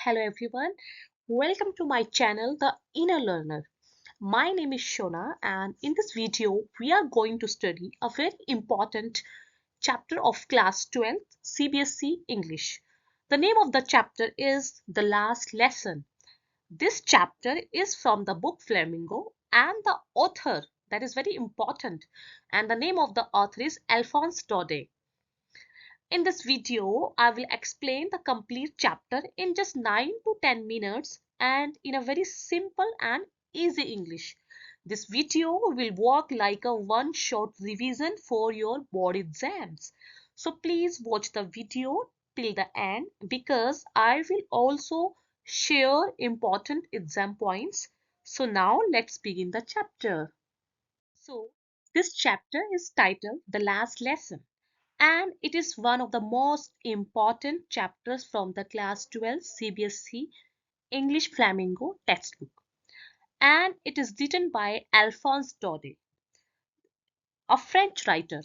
Hello everyone, welcome to my channel The Inner Learner. My name is Shona and in this video we are going to study a very important chapter of class 12 CBSE English. The name of the chapter is The Last Lesson. This chapter is from the book Flamingo and the author, that is very important, and the name of the author is Alphonse Daudet. In this video, I will explain the complete chapter in just 9 to 10 minutes and in a very simple and easy English. This video will work like a one-shot revision for your board exams. So please watch the video till the end because I will also share important exam points. So now let's begin the chapter. So this chapter is titled The Last Lesson, and it is one of the most important chapters from the class 12 CBSE English Flamingo textbook, and it is written by Alphonse Daudet, a French writer.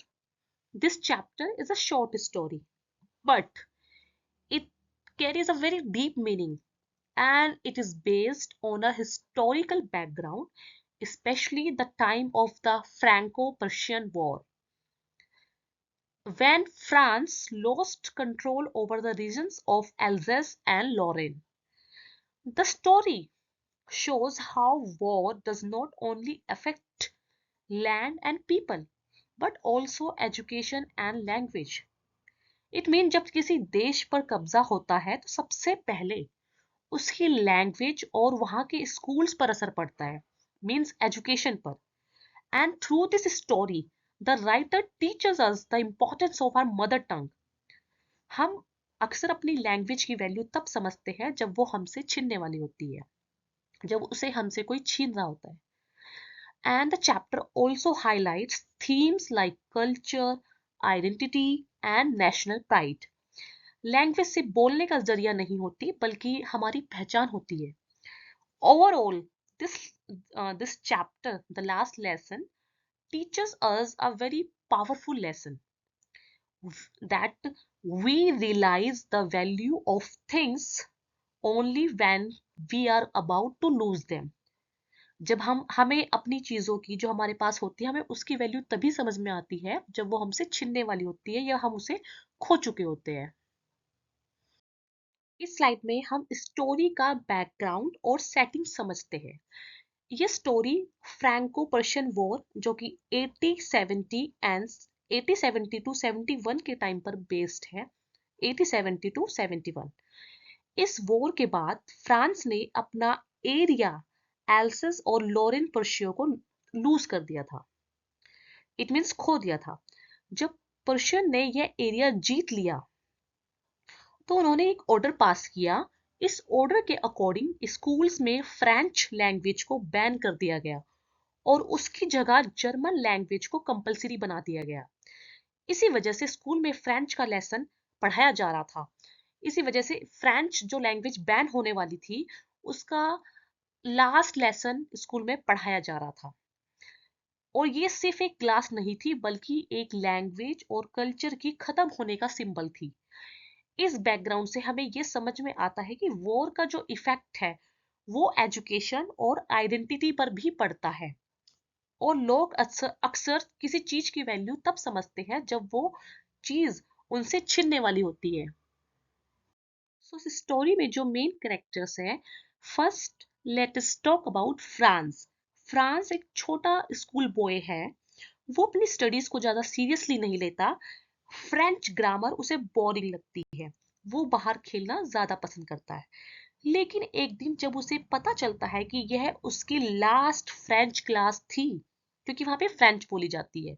This chapter is a short story, but it carries a very deep meaning and it is based on a historical background, especially the time of the Franco-Prussian War, when France lost control over the regions of Alsace and Lorraine. The story shows how war does not only affect land and people, but also education and language. It means जब किसी देश पर कब्जा होता है तो सबसे पहले उसकी लैंग्वेज और वहाँ के स्कूल्स पर असर पड़ता है, मीन्स एजुकेशन पर. And through this story, the writer teaches us the importance of our mother tongue. हम अक्सर अपनी लैंग्वेज की वैल्यू तब समझते हैं जब वो हमसे छिनने वाली होती है, जब उसे हमसे कोई छीन रहा होता है. And the chapter also highlights themes like culture, identity and national pride. Language से बोलने का जरिया नहीं होती बल्कि हमारी पहचान होती है. Overall, this chapter, the last lesson, teaches us a very powerful lesson that we realize the value of things only when we are about to lose them. जब हमें अपनी चीजों की जो हमारे पास होती है हमें उसकी वैल्यू तभी समझ में आती है जब वो हमसे छिनने वाली होती है या हम उसे खो चुके होते हैं. इस स्लाइड में हम स्टोरी का बैकग्राउंड और सेटिंग समझते हैं. ये स्टोरी फ्रैंको पर्शियन वॉर जो कि 1870 एंड 1870 टू 71 के टाइम पर बेस्ड है. 1870 टू 71. इस वॉर के बाद फ्रांस ने अपना एरिया एल्सस और लोरेन पर्शियो को लूज कर दिया था. इट मीन्स खो दिया था. जब पर्शियन ने यह एरिया जीत लिया तो उन्होंने एक ऑर्डर पास किया. इस ऑर्डर के अकॉर्डिंग स्कूल्स में फ्रेंच लैंग्वेज को बैन कर दिया गया और उसकी जगह जर्मन लैंग्वेज को कंपलसरी बना दिया गया. इसी वजह से स्कूल में फ्रेंच का लेसन पढ़ाया जा रहा था. इसी वजह से फ्रेंच जो लैंग्वेज बैन होने वाली थी उसका लास्ट लेसन स्कूल में पढ़ाया जा रहा था. और ये सिर्फ एक क्लास नहीं थी बल्कि एक लैंग्वेज और कल्चर की खत्म होने का सिंबल थी. इस बैकग्राउंड से हमें ये समझ में आता है कि वॉर का जो इफेक्ट है वो एजुकेशन और आइडेंटिटी पर भी पड़ता है और लोग अक्सर किसी चीज की वैल्यू तब समझते हैं जब वो चीज उनसे छिनने वाली होती है. सो इस स्टोरी में जो मेन कैरेक्टर्स हैं, first let us talk about France. France एक छोटा स्कूल बॉय है. वो अपनी स्टडीज को ज्यादा सीरियसली नहीं लेता. फ्रेंच ग्रामर उसे बोरिंग लगती है. वो बाहर खेलना ज्यादा पसंद करता है. लेकिन एक दिन जब उसे पता चलता है कि यह उसकी लास्ट फ्रेंच क्लास थी क्योंकि वहां पे फ्रेंच बोली जाती है,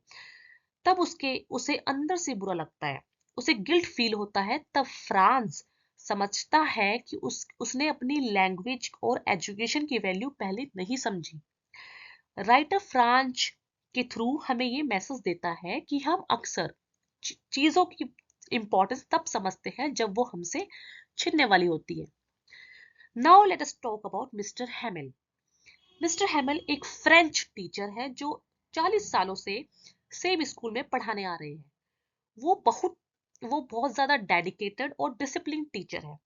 तब उसे अंदर से बुरा लगता है. उसे गिल्ट फील होता है. तब फ्रांस समझता है कि उसने अपनी लैंग्वेज और एजुकेशन की वैल्यू पहले नहीं समझी. राइटर फ्रांच के थ्रू हमें ये मैसेज देता है कि हम अक्सर चीजों की इंपॉर्टेंस तब समझते हैं जब वो हमसे छिनने वाली होती है. Now let us talk about mister Hemil. Mister Hemil एक फ्रेंच टीचर है जो 40 सालों से सेम स्कूल में पढ़ाने आ रहे हैं. वो बहुत ज्यादा डेडिकेटेड और डिसिप्लिन टीचर है.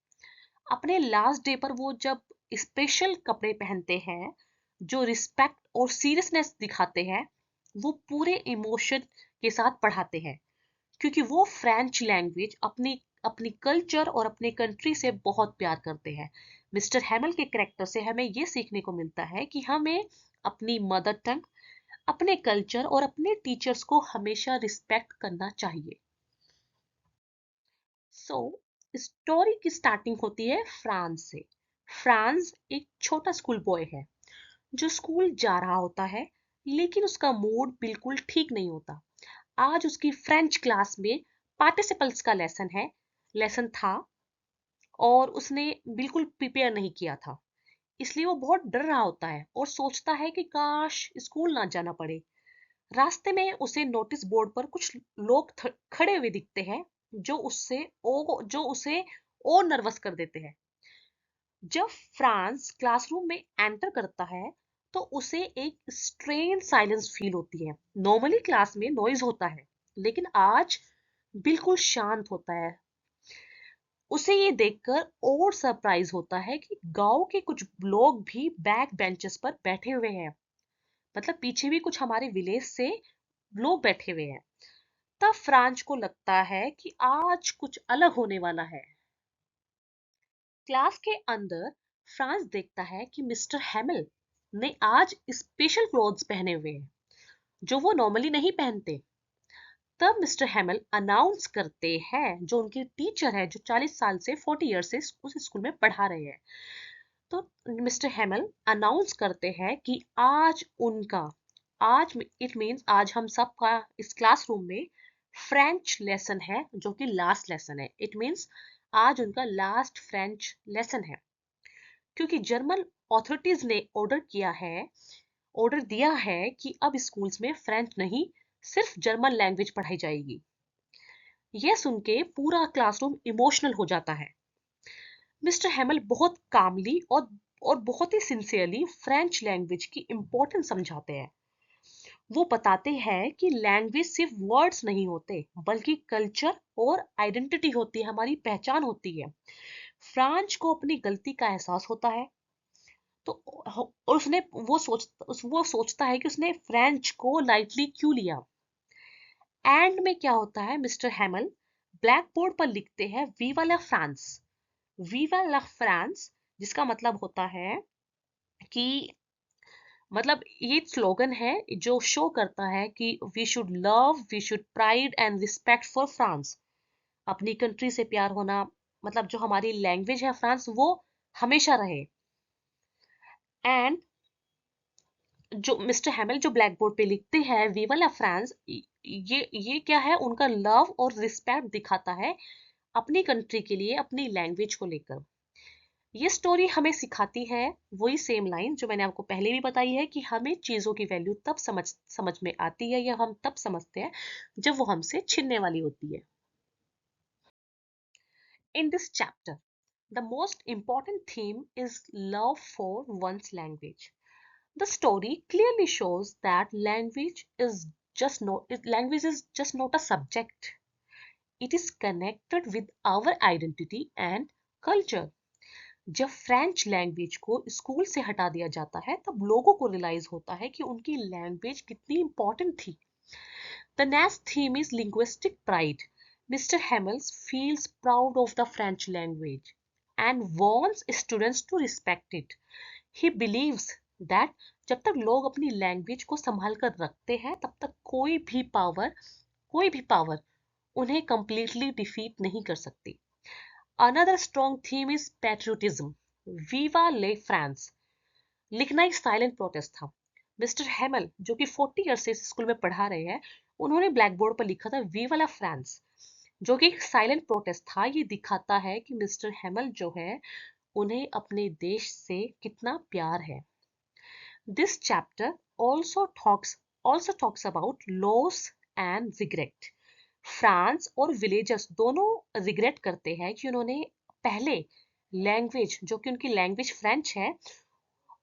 अपने लास्ट डे पर वो जब स्पेशल कपड़े पहनते हैं जो रिस्पेक्ट और सीरियसनेस दिखाते हैं, वो पूरे इमोशन के साथ पढ़ाते हैं, क्योंकि वो फ्रेंच लैंग्वेज अपनी अपनी कल्चर और अपने कंट्री से बहुत प्यार करते हैं। मिस्टर हैमल के कैरेक्टर से हमें ये सीखने को मिलता है कि हमें अपनी मदर टंग, अपने कल्चर और अपने टीचर्स को हमेशा रिस्पेक्ट करना चाहिए। सो स्टोरी की स्टार्टिंग होती है फ्रांस से। फ्रांस एक छोटा स्कूल बॉय है जो स्कूल जा रहा होता है, लेकिन उसका मूड बिल्कुल ठीक नहीं होता। आज उसकी फ्रेंच क्लास में पार्टिसिपल्स का लेसन था और उसने बिल्कुल प्रिपेयर नहीं किया था। इसलिए वो बहुत डर रहा होता है और सोचता है कि काश स्कूल ना जाना पड़े। रास्ते में उसे नोटिस बोर्ड पर कुछ लोग खड़े हुए दिखते हैं जो उसे और नर्वस कर देते हैं। जब फ्रांस क्लासरूम में एंटर करता है तो उसे एक स्ट्रेन साइलेंस फील होती है। नॉर्मली क्लास में नॉइज होता है, लेकिन आज बिल्कुल शांत होता है। उसे ये देखकर और सरप्राइज होता है कि गांव के कुछ लोग भी बैक बेंचेस पर बैठे हुए हैं। मतलब पीछे भी कुछ हमारे विलेज से लोग बैठे हुए हैं। तब फ्रांच को लगता है कि आज कुछ अलग होने वाला है। क्लास के अंदर फ्रांस देखता है कि मिस्टर हैमिल ने आज स्पेशल क्लोथ्स पहने हुए हैं जो वो नॉर्मली नहीं पहनते। तब मिस्टर हैमिल अनाउंस करते हैं, जो उनके टीचर है जो 40 साल से 40 ईयर से उस स्कूल में पढ़ा रहे हैं। तो मिस्टर हैमिल अनाउंस करते हैं कि आज इट मींस आज हम सबका इस क्लासरूम में फ्रेंच लेसन है जो कि लास्ट लेसन है। इट मींस आज उनका लास्ट फ्रेंच लेसन है, क्योंकि जर्मन ऑथोरिटीज ने ऑर्डर दिया है कि अब स्कूल्स में फ्रेंच नहीं, सिर्फ जर्मन लैंग्वेज पढ़ाई जाएगी। यह सुन के पूरा क्लासरूम इमोशनल हो जाता है। मिस्टर हैमल बहुत कामली और बहुत ही सिंसियरली फ्रेंच लैंग्वेज की इंपॉर्टेंस समझाते हैं। वो बताते हैं कि लैंग्वेज सिर्फ वर्ड्स नहीं होते, बल्कि कल्चर और आइडेंटिटी होती है, हमारी पहचान होती है। फ्रांच को अपनी गलती का एहसास होता है, तो और वो सोचता है कि उसने फ्रेंच को लाइटली क्यों लिया। एंड में क्या होता है, मिस्टर हैमल ब्लैक बोर्ड पर लिखते हैं वीवा ला फ्रांस, जिसका मतलब होता है कि मतलब ये स्लोगन है जो शो करता है कि we should pride and respect for France. अपनी कंट्री से प्यार होना, मतलब जो हमारी लैंग्वेज है फ्रांस, वो हमेशा रहे। एंड जो मिस्टर हैमिल जो ब्लैक बोर्ड पे लिखते हैं वीवा ला फ्रांस, ये क्या है, उनका लव और रिस्पेक्ट दिखाता है अपनी कंट्री के लिए, अपनी लैंग्वेज को लेकर। ये स्टोरी हमें सिखाती है वही सेम लाइन जो मैंने आपको पहले भी बताई है कि हमें चीजों की वैल्यू तब समझ में आती है या हम तब समझते हैं जब वो हमसे छिनने वाली होती है। In this chapter, the most important theme is love for one's language. The story clearly shows that language is just not a subject. It is connected with our identity and culture. जब French language को school से हटा दिया जाता है तब लोगों को रियलाइज होता है कि उनकी लैंग्वेज कितनी इंपॉर्टेंट थी। The next theme is linguistic pride. Mr. Hamels feels proud of the French language and wants students to respect it. He believes that जब तक लोग अपनी लैंग्वेज को संभाल कर रखते हैं तब तक कोई भी पावर उन्हें completely डिफीट नहीं कर सकती। Another strong theme is patriotism. Viva le France लिखना एक साइलेंट प्रोटेस्ट था। मिस्टर हेमल जो कि 40 ईयर से इस स्कूल में पढ़ा रहे हैं, उन्होंने ब्लैक बोर्ड पर लिखा था वी वाला फ्रांस, जो कि एक साइलेंट प्रोटेस्ट था। ये दिखाता है कि मिस्टर हेमल जो है उन्हें अपने देश से कितना प्यार है। This chapter also talks about loss and regret. France और विलेजर्स दोनों रिग्रेट करते हैं कि उन्होंने पहले लैंग्वेज जो कि उनकी लैंग्वेज फ्रेंच है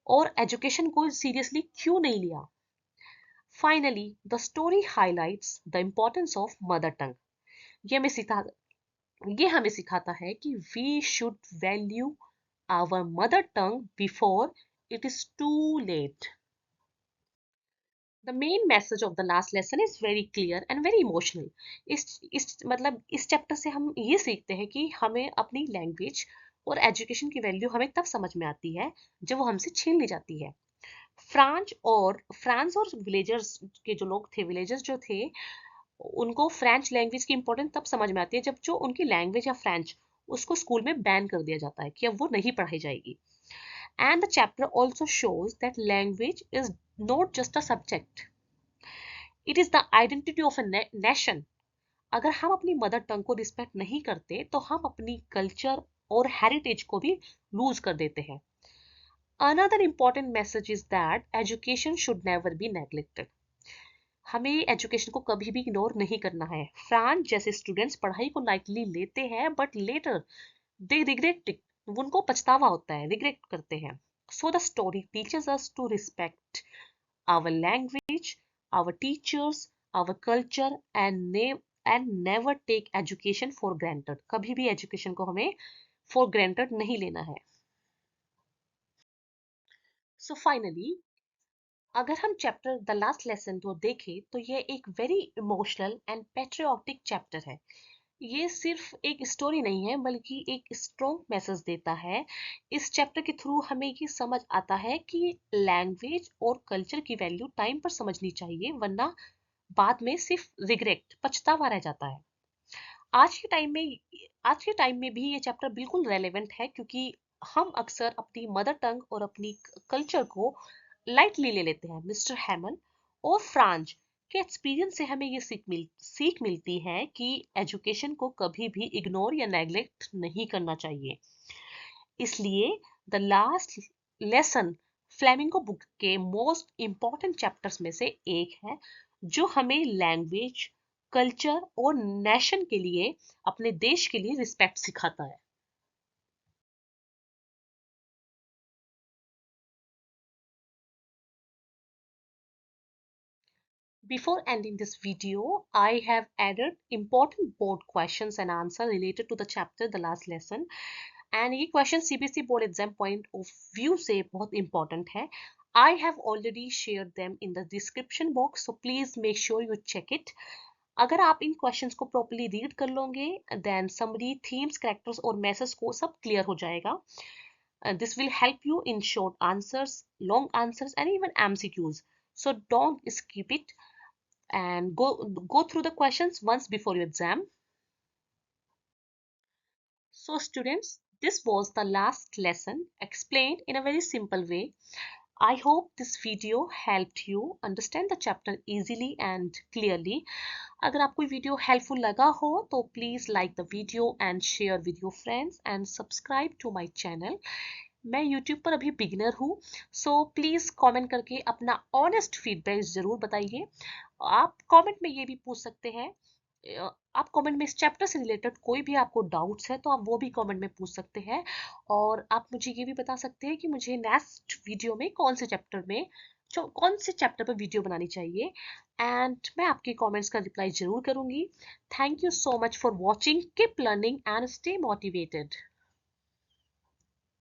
और एजुकेशन को सीरियसली क्यों नहीं लिया। Finally the story highlights the importance of mother tongue. ये हमें ये हमें सिखाता है कि we should value our mother tongue before it is too late. The main message of the last lesson is very clear and very emotional. इस chapter से हम ये सीखते हैं कि हमें अपनी लैंग्वेज और एजुकेशन की वैल्यू हमें तब समझ में आती है जब वो हमसे छीन ली जाती है. फ्रांस और विलेजर्स के जो लोग थे, विलेजर्स जो थे, उनको फ्रेंच लैंग्वेज की इंपॉर्टेंस तब समझ में आती है जब जो उनकी लैंग्वेज या फ्रेंच उसको स्कूल में बैन कर दिया जाता है कि अब वो नहीं पढ़ाई जाएगी. And the chapter also shows that language is not just a subject, it is the identity of a nation. अगर हम अपनी मदर टंग को रिस्पेक्ट नहीं करते तो हम अपनी कल्चर और हेरिटेज को भी लूज कर देते हैं. Another important message is that education should never be neglected. हमें एजुकेशन को कभी भी इग्नोर नहीं करना है. फ्रांस जैसे स्टूडेंट्स पढ़ाई को लाइटली लेते हैं but later they regret it. उनको पछतावा होता है, रिग्रेट करते हैं. So the story teaches us to respect our language, our teachers, our culture and never take education for granted. कभी भी education को हमें for granted नहीं लेना है. So finally, अगर हम चैप्टर द लास्ट लेसन को देखें तो ये एक very emotional and patriotic chapter है. ये सिर्फ एक स्टोरी नहीं है बल्कि एक स्ट्रॉन्ग मैसेज देता है. इस चैप्टर के थ्रू हमें ये समझ आता है कि लैंग्वेज और कल्चर की वैल्यू टाइम पर समझनी चाहिए, वरना बाद में सिर्फ रिग्रेट, पछतावा रह जाता है. आज के टाइम में आज के टाइम में भी ये चैप्टर बिल्कुल रेलेवेंट है क्योंकि हम अक्सर अपनी मदर टंग और अपनी कल्चर को लाइटली ले लेते हैं. मिस्टर हैमन और फ्रांच के एक्सपीरियंस से हमें ये सीख मिलती है कि एजुकेशन को कभी भी इग्नोर या नेग्लेक्ट नहीं करना चाहिए. इसलिए the last lesson flamingo book के मोस्ट इम्पॉर्टेंट चैप्टर्स में से एक है जो हमें लैंग्वेज, कल्चर और नेशन के लिए, अपने देश के लिए रिस्पेक्ट सिखाता है. Before ending this video, I have added important board questions and answer related to the chapter the last lesson. And ये question CBSE board exam point of view से बहुत important है. I have already shared them in the description box, so please make sure you check it. अगर आप इन questions को properly read कर लोगे, then summary, themes, characters और messages को सब clear हो जाएगा. This will help you in short answers, long answers, and even MCQs. So don't skip it and go through the questions once before your exam. So students, this was the last lesson explained in a very simple way. I hope this video helped you understand the chapter easily and clearly. अगर आपको video helpful लगा हो तो please like the video and share with your friends and subscribe to my channel. मैं YouTube पर अभी beginner हूँ, so please comment करके अपना ऑनेस्ट फीडबैक ज़रूर बताइए. आप कमेंट में ये भी पूछ सकते हैं, आप कमेंट में इस चैप्टर से रिलेटेड कोई भी आपको डाउट्स है तो आप वो भी कमेंट में पूछ सकते हैं. और आप मुझे ये भी बता सकते हैं कि मुझे नेक्स्ट वीडियो में कौन से चैप्टर पर वीडियो बनानी चाहिए, एंड मैं आपके कमेंट्स का रिप्लाई जरूर करूंगी. Thank you so much for watching. Keep learning and stay motivated.